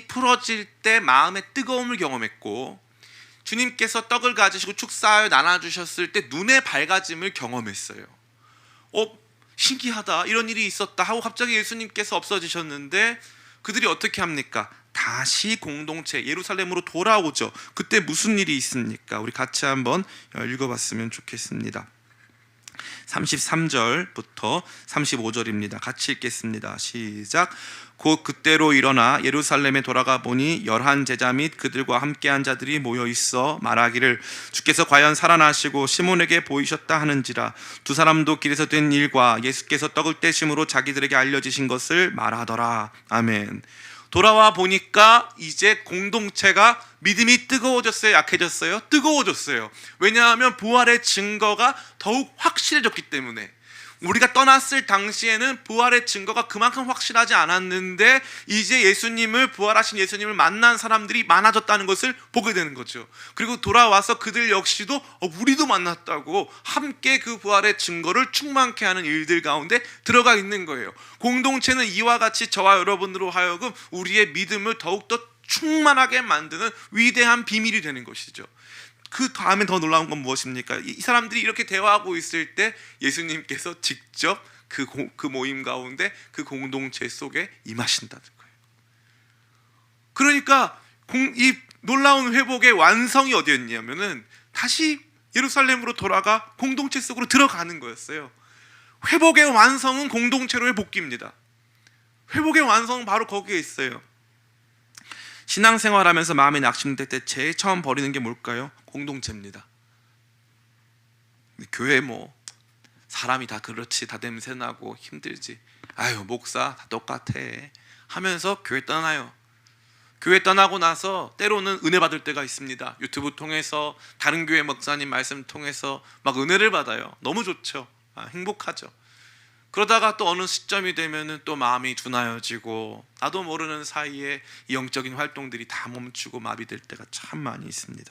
풀어질 때 마음의 뜨거움을 경험했고, 주님께서 떡을 가지시고 축사하여 나눠주셨을 때 눈의 밝아짐을 경험했어요. 신기하다, 이런 일이 있었다 하고 갑자기 예수님께서 없어지셨는데 그들이 어떻게 합니까? 다시 공동체 예루살렘으로 돌아오죠. 그때 무슨 일이 있습니까? 우리 같이 한번 읽어봤으면 좋겠습니다. 33절부터 35절입니다. 같이 읽겠습니다. 시작. 곧 그때로 일어나 예루살렘에 돌아가 보니 11 제자 및 그들과 함께한 자들이 모여 있어 말하기를 주께서 과연 살아나시고 시몬에게 보이셨다 하는지라. 두 사람도 길에서 된 일과 예수께서 떡을 떼심으로 자기들에게 알려지신 것을 말하더라. 아멘. 돌아와 보니까 이제 공동체가 믿음이 뜨거워졌어요? 약해졌어요? 뜨거워졌어요. 왜냐하면 부활의 증거가 더욱 확실해졌기 때문에. 우리가 떠났을 당시에는 부활의 증거가 그만큼 확실하지 않았는데 이제 부활하신 예수님을 만난 사람들이 많아졌다는 것을 보게 되는 거죠. 그리고 돌아와서 그들 역시도 우리도 만났다고 함께 그 부활의 증거를 충만케 하는 일들 가운데 들어가 있는 거예요. 공동체는 이와 같이 저와 여러분으로 하여금 우리의 믿음을 더욱더 충만하게 만드는 위대한 비밀이 되는 것이죠. 그 다음에 더 놀라운 건 무엇입니까? 이 사람들이 이렇게 대화하고 있을 때 예수님께서 직접 그 모임 가운데 그 공동체 속에 임하신다는 거예요. 그러니까 이 놀라운 회복의 완성이 어디였냐면은 다시 예루살렘으로 돌아가 공동체 속으로 들어가는 거였어요. 회복의 완성은 공동체로의 복귀입니다. 회복의 완성은 바로 거기에 있어요. 신앙생활하면서 마음이 낙심될 때 제일 처음 버리는 게 뭘까요? 공동체입니다. 교회 사람이 다 그렇지, 다 냄새나고 힘들지, 아유 목사 다 똑같아 하면서 교회 떠나요. 교회 떠나고 나서 때로는 은혜 받을 때가 있습니다. 유튜브 통해서 다른 교회 목사님 말씀 통해서 막 은혜를 받아요. 너무 좋죠. 행복하죠. 그러다가 또 어느 시점이 되면은 또 마음이 둔하여지고 나도 모르는 사이에 영적인 활동들이 다 멈추고 마비될 때가 참 많이 있습니다.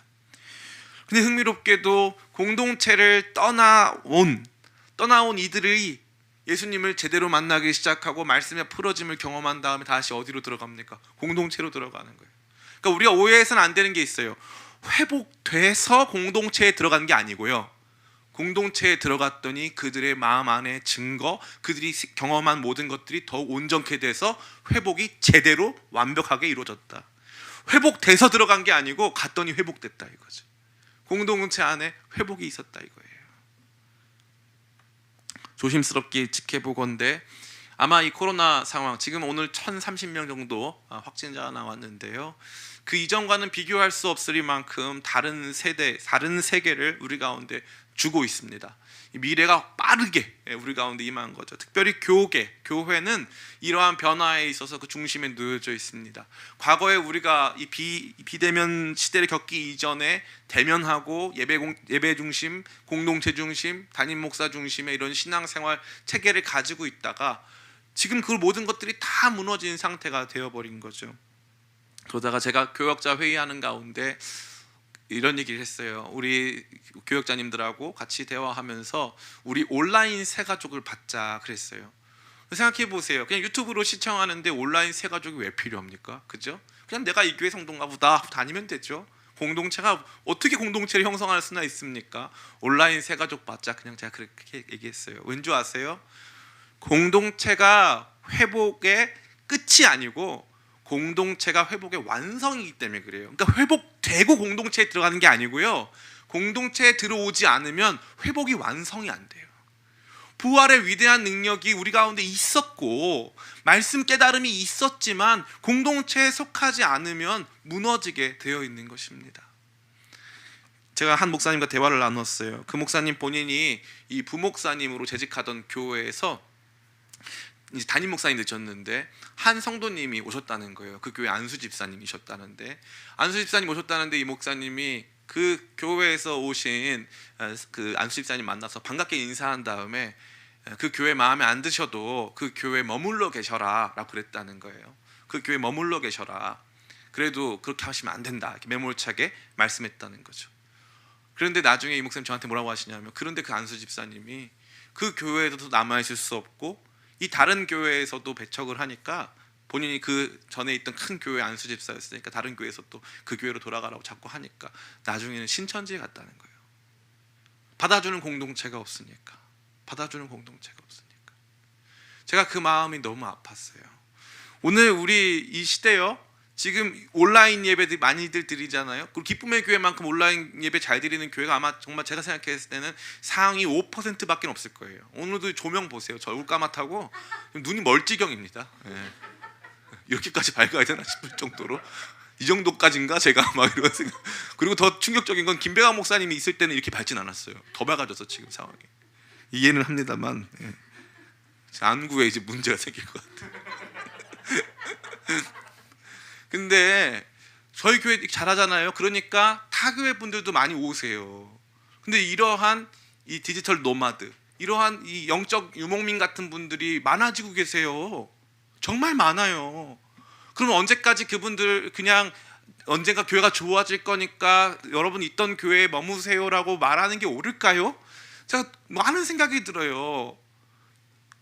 근데 흥미롭게도 공동체를 떠나온 이들이 예수님을 제대로 만나기 시작하고 말씀의 풀어짐을 경험한 다음에 다시 어디로 들어갑니까? 공동체로 들어가는 거예요. 그러니까 우리가 오해해서는 안 되는 게 있어요. 회복돼서 공동체에 들어간 게 아니고요. 공동체에 들어갔더니 그들의 마음 안에 증거, 그들이 경험한 모든 것들이 더욱 온전케 돼서 회복이 제대로 완벽하게 이루어졌다. 회복돼서 들어간 게 아니고 갔더니 회복됐다 이거죠. 공동체 안에 회복이 있었다 이거예요. 조심스럽게 지켜보건대 아마 이 코로나 상황, 지금 오늘 1030명 정도 확진자가 나왔는데요, 그 이전과는 비교할 수 없을 만큼 다른 세계를 우리 가운데 주고 있습니다. 미래가 빠르게 우리 가운데 임한 거죠. 특별히 교회는 이러한 변화에 있어서 그 중심에 놓여져 있습니다. 과거에 우리가 이 비대면 시대를 겪기 이전에 대면하고 예배 중심, 공동체 중심, 담임 목사 중심의 이런 신앙생활 체계를 가지고 있다가 지금 그 모든 것들이 다 무너진 상태가 되어버린 거죠. 그러다가 제가 교역자 회의하는 가운데 이런 얘기를 했어요. 우리 교역자님들하고 같이 대화하면서 우리 온라인 새가족을 받자 그랬어요. 생각해 보세요. 그냥 유튜브로 시청하는데 온라인 새 가족이 왜 필요합니까? 그죠? 그냥 내가 이 교회 성도인가 보다 하고 다니면 되죠. 공동체가 어떻게 공동체를 형성할 수나 있습니까? 온라인 새 가족 봤자 그냥 제가 그렇게 얘기했어요. 왠지 아세요? 공동체가 회복의 끝이 아니고 공동체가 회복의 완성이기 때문에 그래요. 그러니까 회복되고 공동체에 들어가는 게 아니고요. 공동체에 들어오지 않으면 회복이 완성이 안 돼요. 부활의 위대한 능력이 우리 가운데 있었고 말씀 깨달음이 있었지만 공동체에 속하지 않으면 무너지게 되어 있는 것입니다. 제가 한 목사님과 대화를 나눴어요. 그 목사님 본인이 이 부목사님으로 재직하던 교회에서 이제 담임 목사님 되셨는데 한 성도님이 오셨다는 거예요. 그 교회 안수 집사님이셨다는데 안수 집사님 오셨다는데 이 목사님이 그 교회에서 오신 그 안수 집사님 만나서 반갑게 인사한 다음에 그 교회 마음에 안 드셔도 그 교회 머물러 계셔라 라고 그랬다는 거예요. 그 교회 머물러 계셔라. 그래도 그렇게 하시면 안 된다. 이렇게 매몰차게 말씀했다는 거죠. 그런데 나중에 이 목사님 저한테 뭐라고 하시냐면 그런데 그 안수 집사님이 그 교회에도 남아있을 수 없고 이 다른 교회에서도 배척을 하니까 본인이 그 전에 있던 큰 교회 안수 집사였으니까 다른 교회에서 또 그 교회로 돌아가라고 자꾸 하니까 나중에는 신천지에 갔다는 거예요. 받아주는 공동체가 없으니까. 받아주는 공동체가 없으니까. 제가 그 마음이 너무 아팠어요. 오늘 우리 이 시대요. 지금 온라인 예배들 많이들 드리잖아요. 그리고 기쁨의 교회만큼 온라인 예배 잘 드리는 교회가 아마 정말 제가 생각했을 때는 상위 5%밖에 없을 거예요. 오늘도 조명 보세요. 저 얼굴 까맣다고 눈이 멀찌경입니다. 예. 이렇게까지 밝아야 되나 싶을 정도로 이 정도까지인가 제가 막 이런 생각. 그리고 더 충격적인 건 김배강 목사님이 있을 때는 이렇게 밝진 않았어요. 더 밝아져서 지금 상황이 이해는 합니다만 예. 안구에 이제 문제가 생길 것 같아요. 근데 저희 교회 잘하잖아요. 그러니까 타 교회 분들도 많이 오세요. 근데 이러한 이 디지털 노마드, 이러한 이 영적 유목민 같은 분들이 많아지고 계세요. 정말 많아요. 그럼 언제까지 그분들 그냥 언젠가 교회가 좋아질 거니까 여러분 있던 교회에 머무세요라고 말하는 게 옳을까요? 제가 많은 생각이 들어요.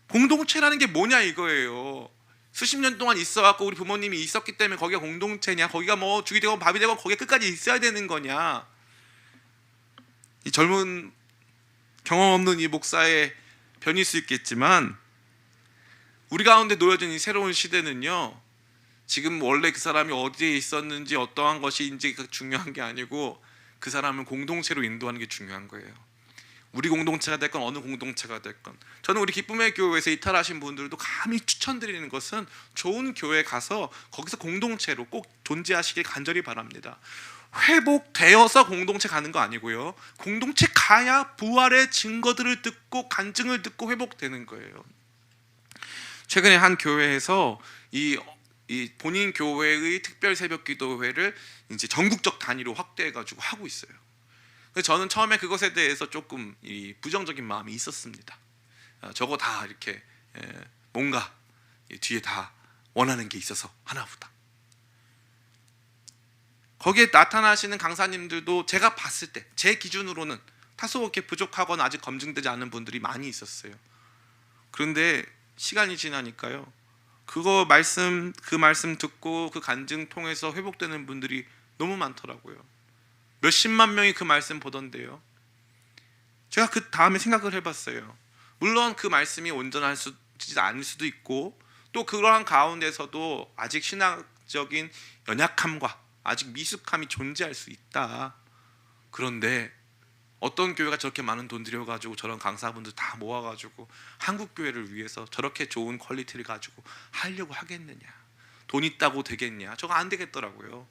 공동체라는 게 뭐냐 이거예요. 수십 년 동안 있어갖고 우리 부모님이 있었기 때문에 거기가 공동체냐, 거기가 뭐 죽이 되고 밥이 되고 거기에 끝까지 있어야 되는 거냐. 이 젊은 경험 없는 이 목사의 변일 수 있겠지만 우리 가운데 놓여진 이 새로운 시대는요, 지금 원래 그 사람이 어디에 있었는지 어떠한 것인지 중요한 게 아니고 그 사람을 공동체로 인도하는 게 중요한 거예요. 우리 공동체가 됐건 어느 공동체가 됐건, 저는 우리 기쁨의 교회에서 이탈하신 분들도 감히 추천드리는 것은 좋은 교회 가서 거기서 공동체로 꼭 존재하시길 간절히 바랍니다. 회복되어서 공동체 가는 거 아니고요, 공동체 가야 부활의 증거들을 듣고 간증을 듣고 회복되는 거예요. 최근에 한 교회에서 이 본인 교회의 특별 새벽 기도회를 이제 전국적 단위로 확대해가지고 하고 있어요. 저는 처음에 그것에 대해서 조금 부정적인 마음이 있었습니다. 저거 다 이렇게 뭔가 뒤에 다 원하는 게 있어서 하나보다. 거기에 나타나시는 강사님들도 제가 봤을 때 제 기준으로는 다소 이렇게 부족하거나 아직 검증되지 않은 분들이 많이 있었어요. 그런데 시간이 지나니까요, 그 말씀 듣고 그 간증 통해서 회복되는 분들이 너무 많더라고요. 몇십만 명이 그 말씀 보던데요. 제가 그 다음에 생각을 해봤어요. 물론 그 말씀이 온전하지 않을 수도 있고 또 그러한 가운데서도 아직 신앙적인 연약함과 아직 미숙함이 존재할 수 있다. 그런데 어떤 교회가 저렇게 많은 돈 들여가지고 저런 강사분들 다 모아가지고 한국 교회를 위해서 저렇게 좋은 퀄리티를 가지고 하려고 하겠느냐? 돈 있다고 되겠냐? 저거 안 되겠더라고요.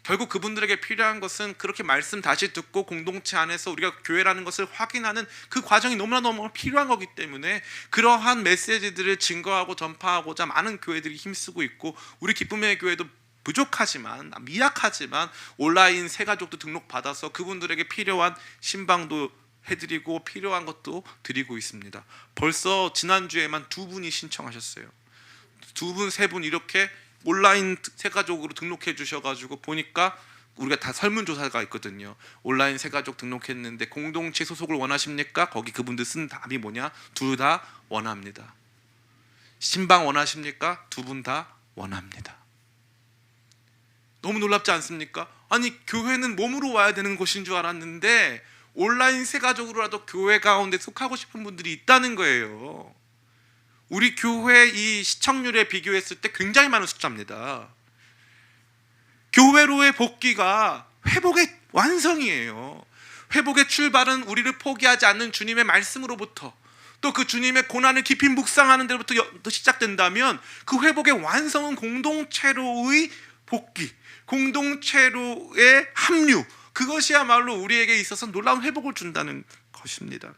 결국 그분들에게 필요한 것은 그렇게 말씀 다시 듣고 공동체 안에서 우리가 교회라는 것을 확인하는 그 과정이 너무나 필요한 거기 때문에 그러한 메시지들을 증거하고 전파하고자 많은 교회들이 힘쓰고 있고, 우리 기쁨의 교회도 부족하지만 미약하지만 온라인 새가족도 등록받아서 그분들에게 필요한 신방도 해드리고 필요한 것도 드리고 있습니다. 벌써 지난주에만 2분이 신청하셨어요. 2분, 3분 이렇게 온라인 새가족으로 등록해 주셔가지고 보니까 우리가 다 설문조사가 있거든요. 온라인 새가족 등록했는데 공동체 소속을 원하십니까? 거기 그분들 쓴 답이 뭐냐? 둘 다 원합니다. 신방 원하십니까? 두 분 다 원합니다. 너무 놀랍지 않습니까? 아니, 교회는 몸으로 와야 되는 곳인 줄 알았는데 온라인 새가족으로라도 교회 가운데 속하고 싶은 분들이 있다는 거예요. 우리 교회 이 시청률에 비교했을 때 굉장히 많은 숫자입니다. 교회로의 복귀가 회복의 완성이에요. 회복의 출발은 우리를 포기하지 않는 주님의 말씀으로부터, 또 그 주님의 고난을 깊이 묵상하는 데로부터 시작된다면 그 회복의 완성은 공동체로의 복귀, 공동체로의 합류, 그것이야말로 우리에게 있어서 놀라운 회복을 준다는 것입니다.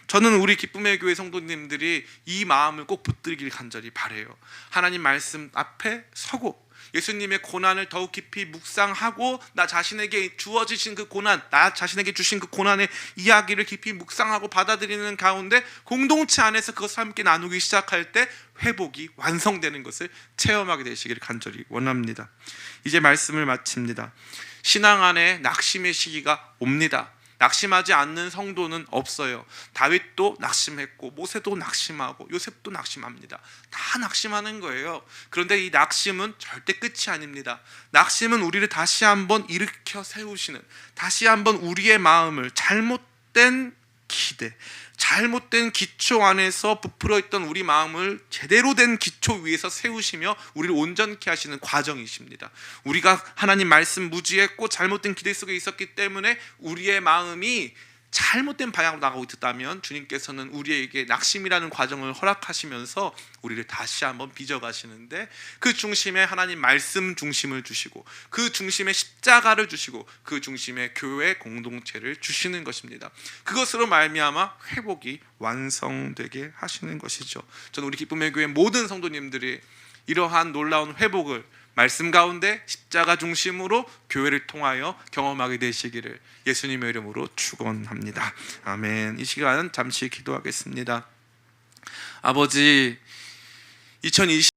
저는 우리 기쁨의 교회 성도님들이 이 마음을 꼭 붙들길 간절히 바라요. 하나님 말씀 앞에 서고 예수님의 고난을 더욱 깊이 묵상하고 나 자신에게 주어지신 그 고난, 나 자신에게 주신 그 고난의 이야기를 깊이 묵상하고 받아들이는 가운데 공동체 안에서 그것을 함께 나누기 시작할 때 회복이 완성되는 것을 체험하게 되시기를 간절히 원합니다. 이제 말씀을 마칩니다. 신앙 안에 낙심의 시기가 옵니다. 낙심하지 않는 성도는 없어요. 다윗도 낙심했고 모세도 낙심하고 요셉도 낙심합니다. 다 낙심하는 거예요. 그런데 이 낙심은 절대 끝이 아닙니다. 낙심은 우리를 다시 한번 일으켜 세우시는, 다시 한번 우리의 마음을 잘못된 기대, 잘못된 기초 안에서 부풀어 있던 우리 마음을 제대로 된 기초 위에서 세우시며 우리를 온전케 하시는 과정이십니다. 우리가 하나님 말씀 무지했고 잘못된 기대 속에 있었기 때문에 우리의 마음이 잘못된 방향으로 나가고 있다면 주님께서는 우리에게 낙심이라는 과정을 허락하시면서 우리를 다시 한번 빚어가시는데 그 중심에 하나님 말씀 중심을 주시고 그 중심에 십자가를 주시고 그 중심에 교회 공동체를 주시는 것입니다. 그것으로 말미암아 회복이 완성되게 하시는 것이죠. 저는 우리 기쁨의 교회 모든 성도님들이 이러한 놀라운 회복을 말씀 가운데 십자가 중심으로 교회를 통하여 경험하게 되시기를 예수님의 이름으로 축원합니다. 아멘. 이 시간은 잠시 기도하겠습니다. 아버지, 2020